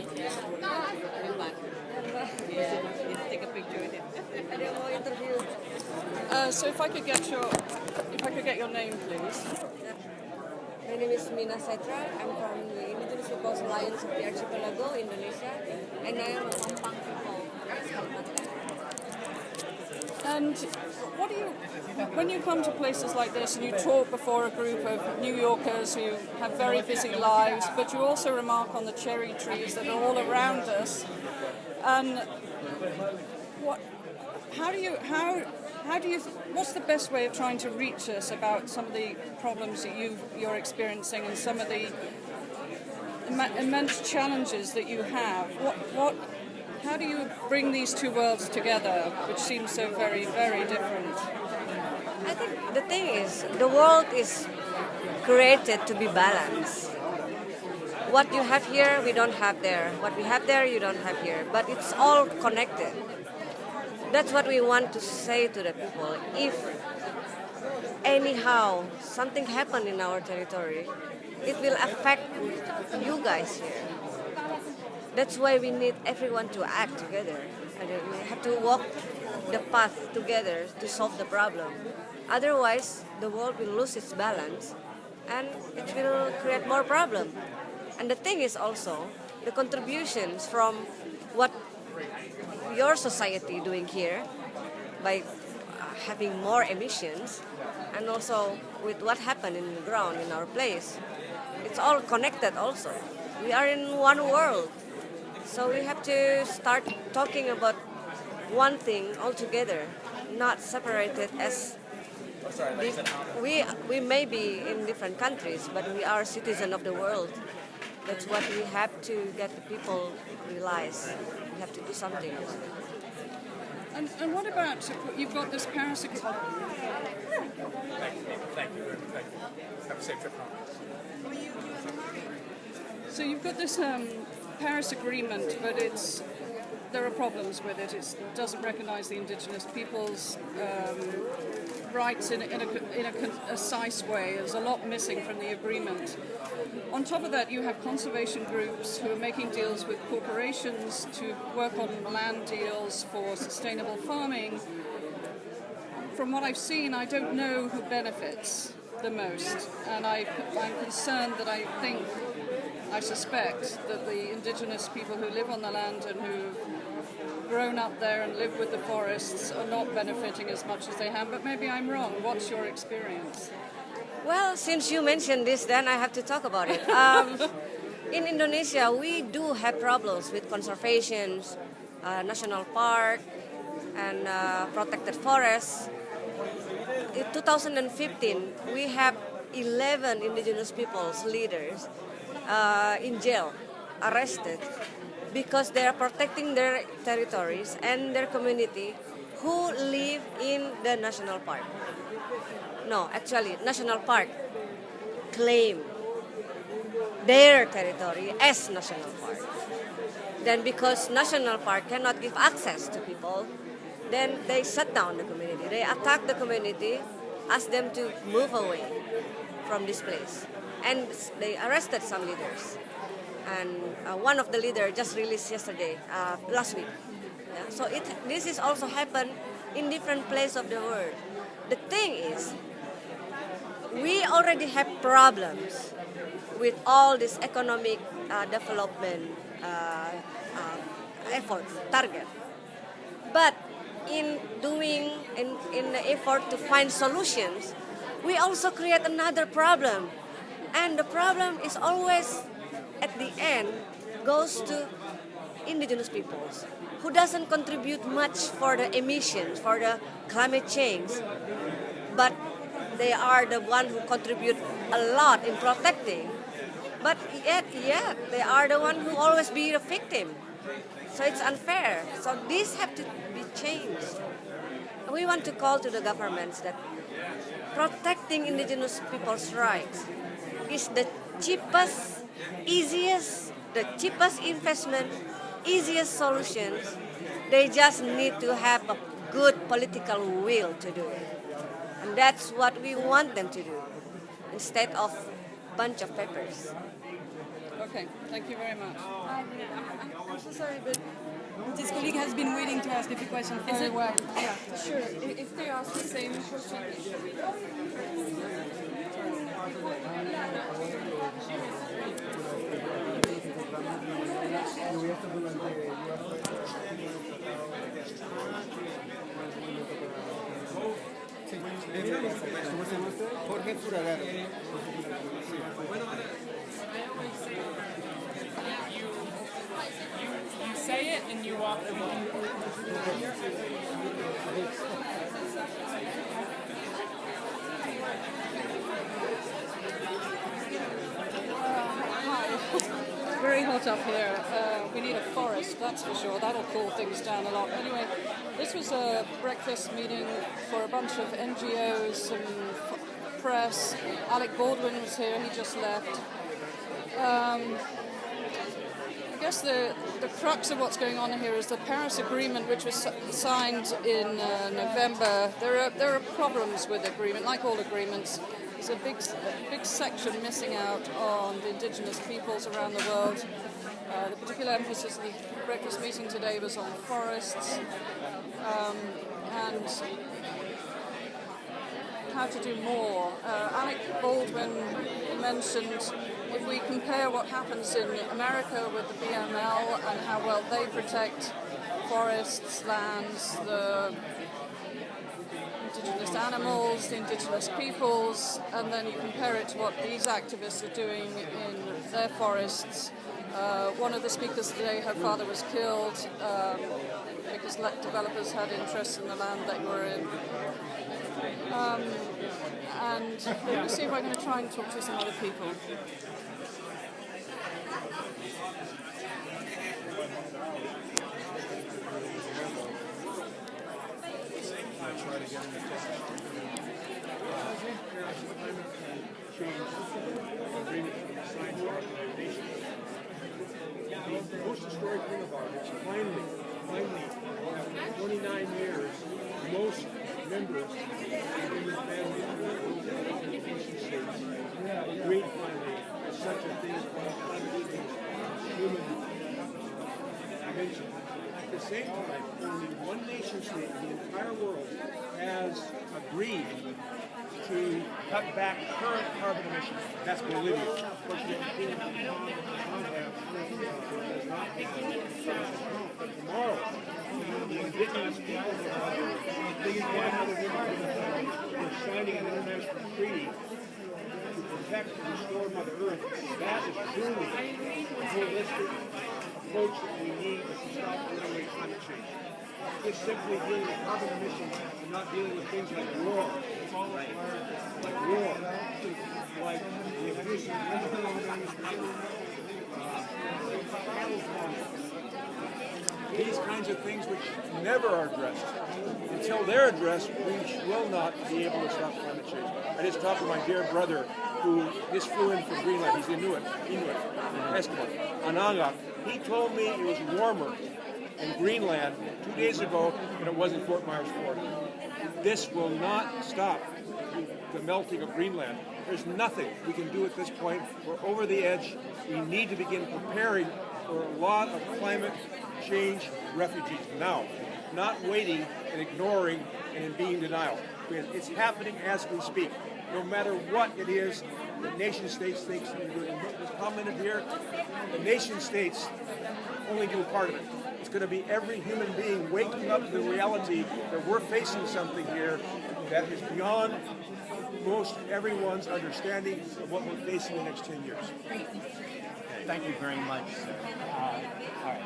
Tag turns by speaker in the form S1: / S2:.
S1: Let's take a picture with it.
S2: So if I could get your name, please.
S3: My name is Mina Setra. I'm from the Indigenous Peoples Alliance of the Archipelago, Indonesia, and I am a Pampang people.
S2: And when you come to places like this and you talk before a group of New Yorkers who have very busy lives, but you also remark on the cherry trees that are all around us, and what's the best way of trying to reach us about some of the problems that you're experiencing and some of the immense challenges that you have? How do you bring these two worlds together, which seem so very, very different?
S3: I think the thing is, the world is created to be balanced. What you have here, we don't have there. What we have there, you don't have here. But it's all connected. That's what we want to say to the people. If anyhow something happened in our territory, it will affect you guys here. That's why we need everyone to act together. And we have to walk the path together to solve the problem. Otherwise, the world will lose its balance and it will create more problem. And the thing is also, the contributions from what your society doing here by having more emissions and also with what happened in the ground in our place, it's all connected also. We are in one world. So we have to start talking about one thing altogether, not separated as we may be in different countries, but we are citizens of the world. That's what we have to get the people realize. We have to do something about it.
S2: And what about, you've got this Paris Agreement.
S4: Thank you. Have a safe trip home.
S2: So you've got this Paris Agreement, but there are problems with it. It doesn't recognise the indigenous people's rights in a concise way. There's a lot missing from the agreement. On top of that, you have conservation groups who are making deals with corporations to work on land deals for sustainable farming. From what I've seen, I don't know who benefits the most, and I'm concerned that I suspect that the indigenous people who live on the land and who've grown up there and live with the forests are not benefiting as much as they have, but maybe I'm wrong. What's your experience?
S3: Well, since you mentioned this, then I have to talk about it. In Indonesia, we do have problems with conservation, national park, and protected forests. In 2015, we have 11 indigenous peoples leaders in jail, arrested, because they are protecting their territories and their community who live in the national park. No, actually, national park claim their territory as national park. Then because national park cannot give access to people, then they shut down the community. They attack the community, ask them to move away from this place. And they arrested some leaders. And one of the leaders just released last week. Yeah? So this is also happened in different places of the world. The thing is, we already have problems with all this economic development effort, target. But in the effort to find solutions, we also create another problem. And the problem is always, at the end, goes to indigenous peoples who doesn't contribute much for the emissions, for the climate change. But they are the one who contribute a lot in protecting. But yet they are the one who always be the victim. So it's unfair. So this have to be changed. We want to call to the governments that protecting indigenous people's rights is the cheapest, the cheapest investment, easiest solutions. They just need to have a good political will to do it. And that's what we want them to do, instead of a bunch of papers.
S2: Okay, thank you very much.
S1: sorry, but this colleague has been waiting to ask a few questions for a while. Yeah.
S2: Sure. If they ask the same question.
S5: Jorge Furagaro.
S4: You say it and you walk away.
S2: Very hot up here. We need a forest, that's for sure. That'll cool things down a lot. Anyway, this was a breakfast meeting for a bunch of NGOs, some press. Alec Baldwin was here, he just left. I guess the crux of what's going on here is the Paris Agreement, which was signed in November. There are problems with the agreement, like all agreements. There's a big section missing out on the indigenous peoples around the world. The particular emphasis of the breakfast meeting today was on forests and how to do more. Alec Baldwin mentioned if we compare what happens in America with the BML and how well they protect forests, lands, the indigenous animals, the indigenous peoples, and then you compare it to what these activists are doing in their forests. One of the speakers today, her father was killed because developers had interest in the land they were in. And let me see if I'm going to try and talk to some other people.
S6: The most historic thing about it is finally, after 29 years, most members in the family agreed finally to such a thing called human dimension. At the same time, only one nation state in the entire world has agreed to cut back current carbon emissions. That's Bolivia. Of course, but tomorrow, the indigenous people are signing an international treaty to protect and restore Mother Earth. That is truly the holistic approach that we need to stop runaway climate change. Just simply dealing with carbon emissions and not dealing with things like war. Like war. Like the abuse of these kinds of things which never are addressed. Until they're addressed, we will not be able to stop climate change. I just talked to my dear brother who just flew in from Greenland. He's Inuit, Eskimo, Ananga. He told me it was warmer in Greenland 2 days ago than it was in Fort Myers, Florida. This will not stop the melting of Greenland. There's nothing we can do at this point. We're over the edge. We need to begin preparing for a lot of climate change refugees now, not waiting and ignoring and in being denial. It's happening as we speak. No matter what it is, the nation states think, what was commented here, the nation states only do a part of it. It's going to be every human being waking up to the reality that we're facing something here that is beyond most everyone's understanding of what we're facing in the next 10 years.
S5: Thank you very much, sir. All right.